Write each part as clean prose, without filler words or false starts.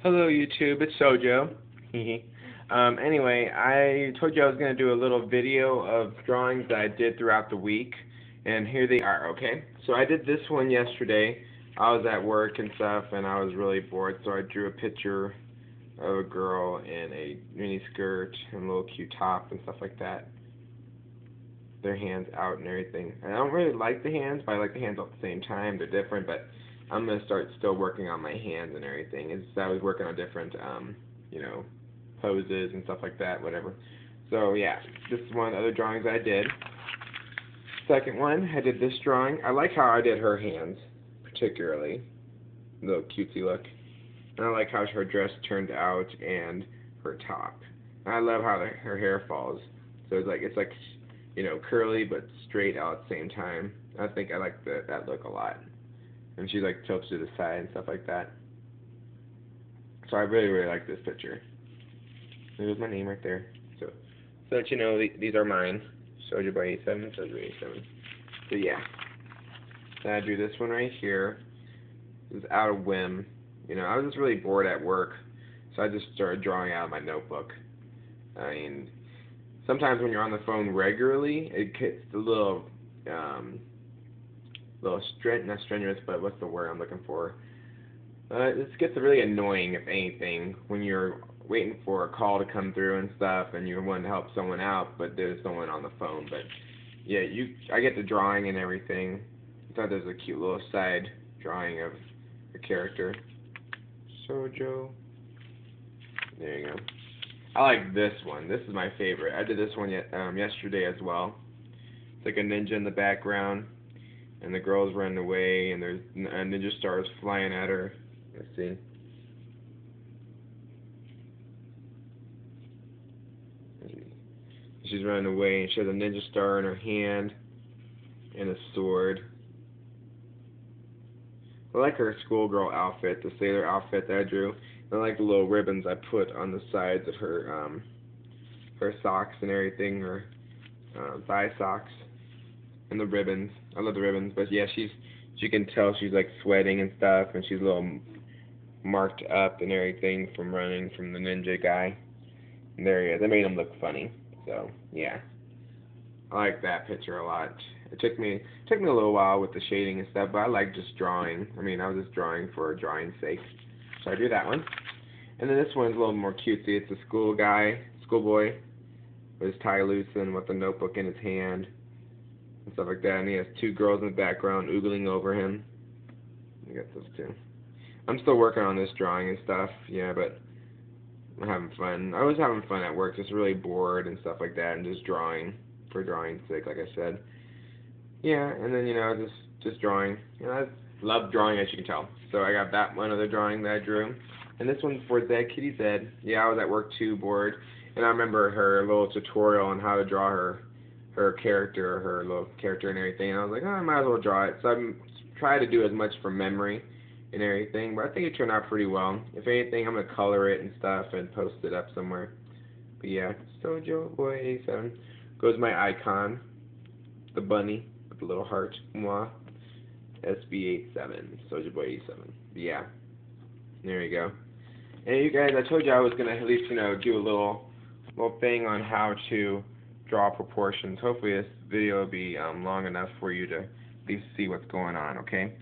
Hello YouTube, it's Sojo. Anyway, I told you I was going to do a little video of drawings that I did throughout the week, and here they are, okay? So I did this one yesterday. I was at work and stuff, and I was really bored, so I drew a picture of a girl in a mini skirt and a little cute top and stuff like that. Their hands out and everything. And I don't really like the hands, but I like the hands at the same time. They're different, but I'm going to start still working on my hands and everything. I was working on different, you know, poses and stuff like that, whatever. So, yeah, this is one of the other drawings I did. Second one, I did this drawing. I like how I did her hands, particularly. A little cutesy look. And I like how her dress turned out and her top. And I love how her hair falls. So it's like, you know, curly but straight out at the same time. I think I like that look a lot. And she like tilts to the side and stuff like that. So I really like this picture. There's my name right there. So that you know, these are mine. Soju by 87, Soju 87. So yeah. Then I drew this one right here. This is out of whim. You know, I was just really bored at work, so I just started drawing out of my notebook. I mean, sometimes when you're on the phone regularly, it gets a little not strenuous, but what's the word I'm looking for? This gets really annoying, if anything, when you're waiting for a call to come through and stuff, and you want to help someone out, but there's someone on the phone. But yeah, I get the drawing and everything. I thought there's a cute little side drawing of the character. Sojo. There you go. I like this one. This is my favorite. I did this one yesterday as well. It's like a ninja in the background, and the girl's running away, and there's ninja stars flying at her. Let's see. She's running away, and she has a ninja star in her hand and a sword. I like her schoolgirl outfit, the sailor outfit that I drew. I like the little ribbons I put on the sides of her socks and everything, her thigh socks, and the ribbons. I love the ribbons, but yeah, you can tell she's like sweating and stuff, and she's a little marked up and everything from running from the ninja guy. And there he is. I made him look funny. So yeah, I like that picture a lot. It took me a little while with the shading and stuff, but I like just drawing. I mean, I was just drawing for drawing's sake. So I do that one. And then this one's a little more cutesy. It's a schoolboy, with his tie loosened, with a notebook in his hand, and stuff like that. And he has two girls in the background oogling over him. I got those two. I'm still working on this drawing and stuff, yeah, but I'm having fun. I was having fun at work, just really bored and stuff like that, and just drawing for drawing's sake, like I said. Yeah, and then, you know, just drawing. You know, I love drawing, as you can tell. So I got that one other drawing that I drew. And this one's for Zed Kitty Zed. Yeah, I was at work too, bored. And I remember her little tutorial on how to draw her character, her little character and everything. And I was like, oh, I might as well draw it. So I'm trying to do as much from memory and everything. But I think it turned out pretty well. If anything, I'm going to color it and stuff and post it up somewhere. But yeah, Sojo Boy 87. Goes my icon, the bunny with the little heart. Mwah. SB87, Soja Boy 87. Yeah, there you go. And you guys, I told you I was gonna at least, you know, do a little thing on how to draw proportions. Hopefully this video will be long enough for you to at least see what's going on. Okay,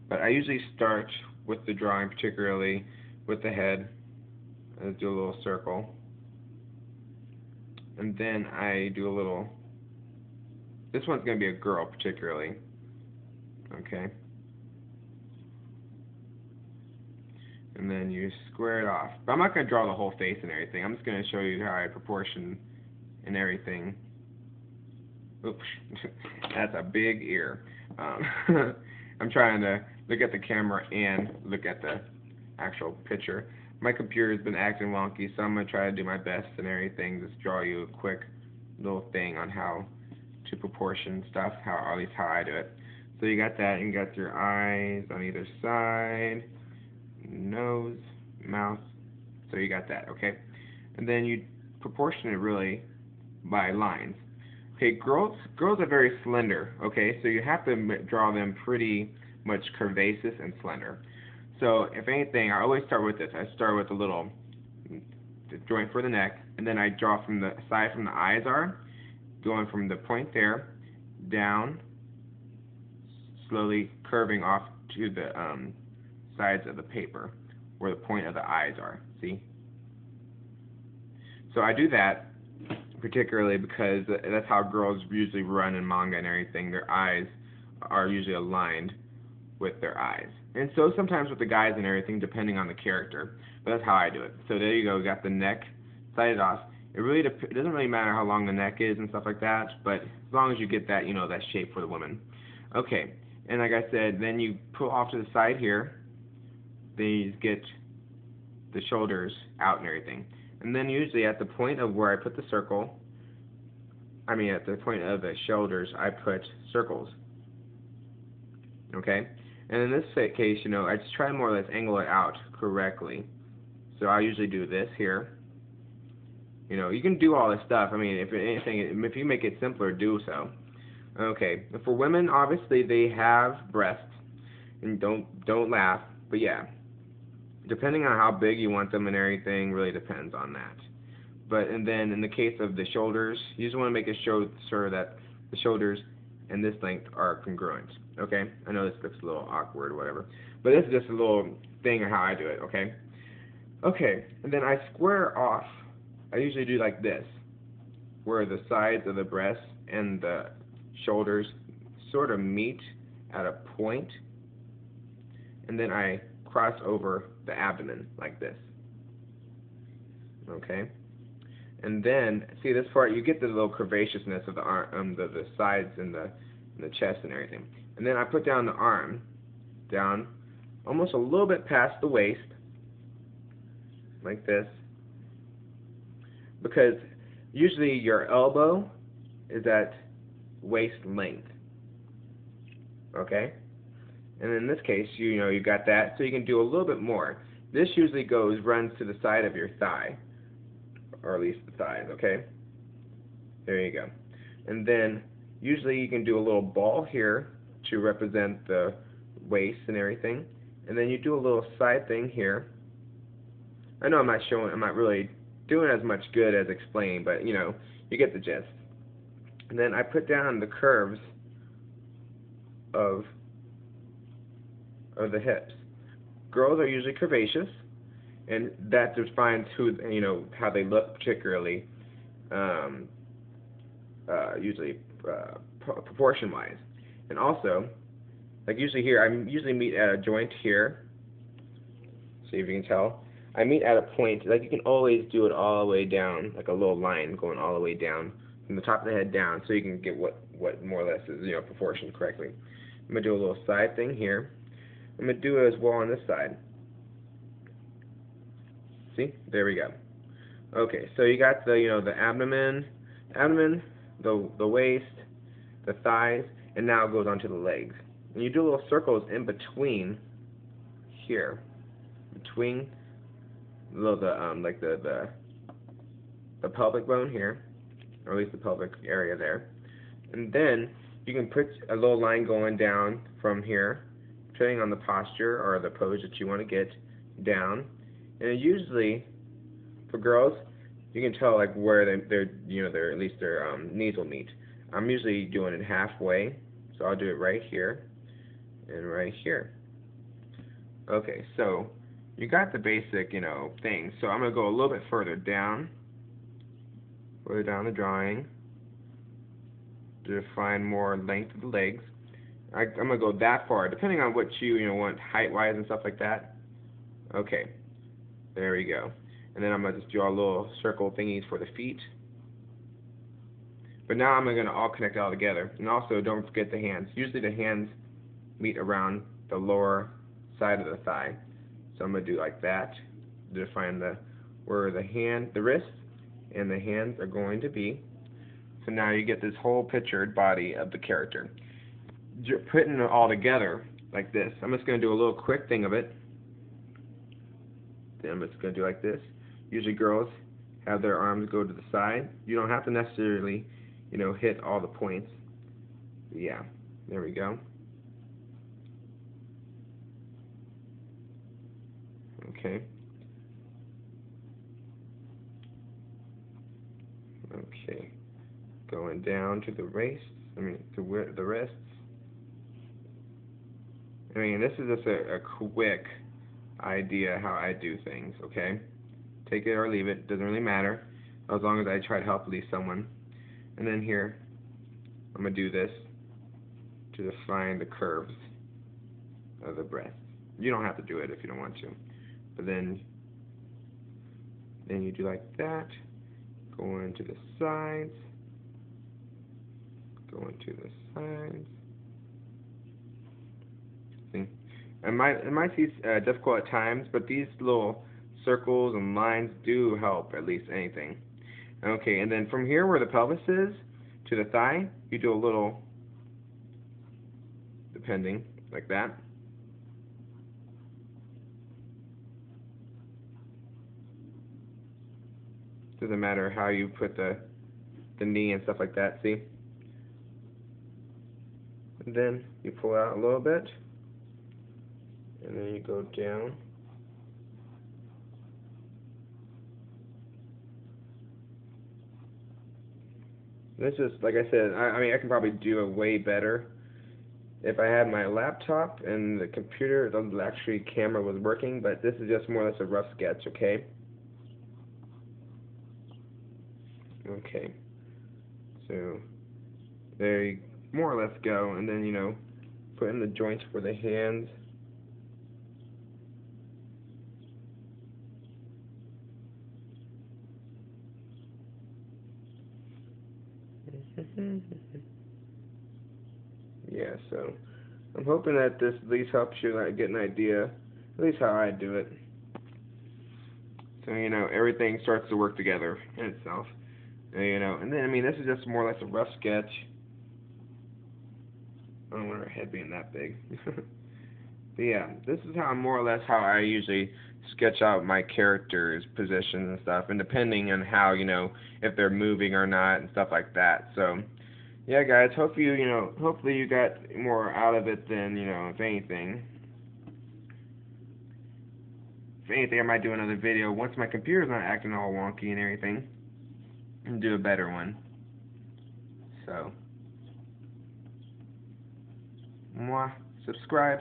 but I usually start with the drawing, particularly with the head. I do a little circle, and then I do a little. This one's gonna be a girl, particularly. Okay. And then you square it off. But I'm not going to draw the whole face and everything. I'm just going to show you how I proportion and everything. Oops. That's a big ear. I'm trying to look at the camera and look at the actual picture. My computer's been acting wonky, so I'm going to try to do my best and everything. Just draw you a quick little thing on how to proportion stuff, at least how I do it. So you got that, and you got your eyes on either side, nose, mouth, so you got that, okay? And then you proportion it really by lines. Okay, girls are very slender, okay? So you have to draw them pretty much curvaceous and slender. So if anything, I always start with this. I start with a little the joint for the neck, and then I draw from the side from the eyes are, going from the point there down, slowly curving off to the sides of the paper where the point of the eyes are. See? So I do that particularly because that's how girls usually run in manga and everything. Their eyes are usually aligned with their eyes. And so sometimes with the guys and everything, depending on the character. But that's how I do it. So there you go. We got the neck sided off. It doesn't really matter how long the neck is and stuff like that, but as long as you get that, that shape for the woman. Okay. And like I said, then you pull off to the side here. Then you get the shoulders out and everything. And then usually at the point of where I put the circle, at the point of the shoulders, I put circles. Okay? And in this case, I just try to more or less angle it out correctly. So I usually do this here. You can do all this stuff. If anything, if you make it simpler, do so. Okay. For women, obviously, they have breasts. And don't laugh. But yeah. Depending on how big you want them and everything, really depends on that. And then in the case of the shoulders, you just want to make it sure that the shoulders and this length are congruent. Okay? I know this looks a little awkward or whatever, but this is just a little thing of how I do it. Okay? Okay, and then I square off. I usually do like this, where the sides of the breasts and the shoulders sort of meet at a point, and then I cross over the abdomen like this. Okay? And then, see this part, you get the little curvaceousness of the arm, the sides and the chest and everything. And then I put down the arm, down almost a little bit past the waist, like this, because usually your elbow is at waist length. Okay? And in this case, you got that, so you can do a little bit more. This usually runs to the side of your thigh, or at least the thighs, okay? There you go. And then usually you can do a little ball here to represent the waist and everything. And then you do a little side thing here. I know I'm not really doing as much good as explaining, but you get the gist. And then I put down the curves of the hips. Girls are usually curvaceous, and that defines how they look, particularly usually proportion-wise. And also, like usually here, I usually meet at a joint here. See if you can tell. I meet at a point, like you can always do it all the way down, like a little line going all the way down from the top of the head down, so you can get what more or less is proportioned correctly. I'm gonna do a little side thing here. I'm gonna do it as well on this side. See, there we go. Okay, so you got the the abdomen, the waist, the thighs, and now it goes on to the legs. And you do little circles in between here, between the pelvic bone here, or at least the pelvic area there. And then you can put a little line going down from here, depending on the posture or the pose that you want to get down. And usually, for girls, you can tell like where their at least their knees will meet. I'm usually doing it halfway, so I'll do it right here and right here. Okay, so you got the basic thing. So I'm gonna go a little bit further down the drawing to define more length of the legs. I'm gonna go that far, depending on what you want height-wise and stuff like that. Okay. There we go. And then I'm going to just draw a little circle thingies for the feet. But now I'm going to all connect it all together. And also, don't forget the hands. Usually the hands meet around the lower side of the thigh. So I'm going to do like that to define where the wrist and the hands are going to be. So now you get this whole pictured body of the character. Putting it all together like this. I'm just going to do a little quick thing of it. Then I'm just going to do like this. Usually girls have their arms go to the side. You don't have to necessarily, hit all the points. But yeah, there we go. Okay. Okay. Going down to the wrists. To the wrists. This is just a quick idea how I do things, okay? Take it or leave it, doesn't really matter, as long as I try to help at least someone. And then here, I'm going to do this to define the curves of the breast. You don't have to do it if you don't want to. But then you do like that, going to the sides, going to the sides. See? It might seem difficult at times, but these little circles and lines do help at least anything. Okay, and then from here where the pelvis is to the thigh, you do a little, depending, like that. Doesn't matter how you put the knee and stuff like that, see? And then you pull out a little bit, and then you go down. This is, like I said, I can probably do it way better if I had my laptop and the computer, the actually camera was working, but this is just more or less a rough sketch, okay? Okay. So, there you more or less go, and then, put in the joints for the hands. Yeah, so I'm hoping that this at least helps you get an idea, at least how I do it. So, everything starts to work together in itself. And then, this is just more or less a rough sketch. I don't want her head being that big. But yeah, this is more or less how I usually sketch out my characters' positions and stuff, and depending on how, if they're moving or not and stuff like that. So, yeah, guys, hopefully you got more out of it than, if anything. If anything, I might do another video once my computer's not acting all wonky and everything, and do a better one. So, mwah. Subscribe,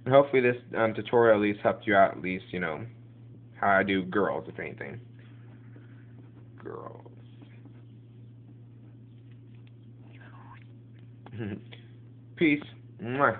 and hopefully this tutorial at least helped you out, at least, how I do girls, if anything. Girls. Peace. Mwah.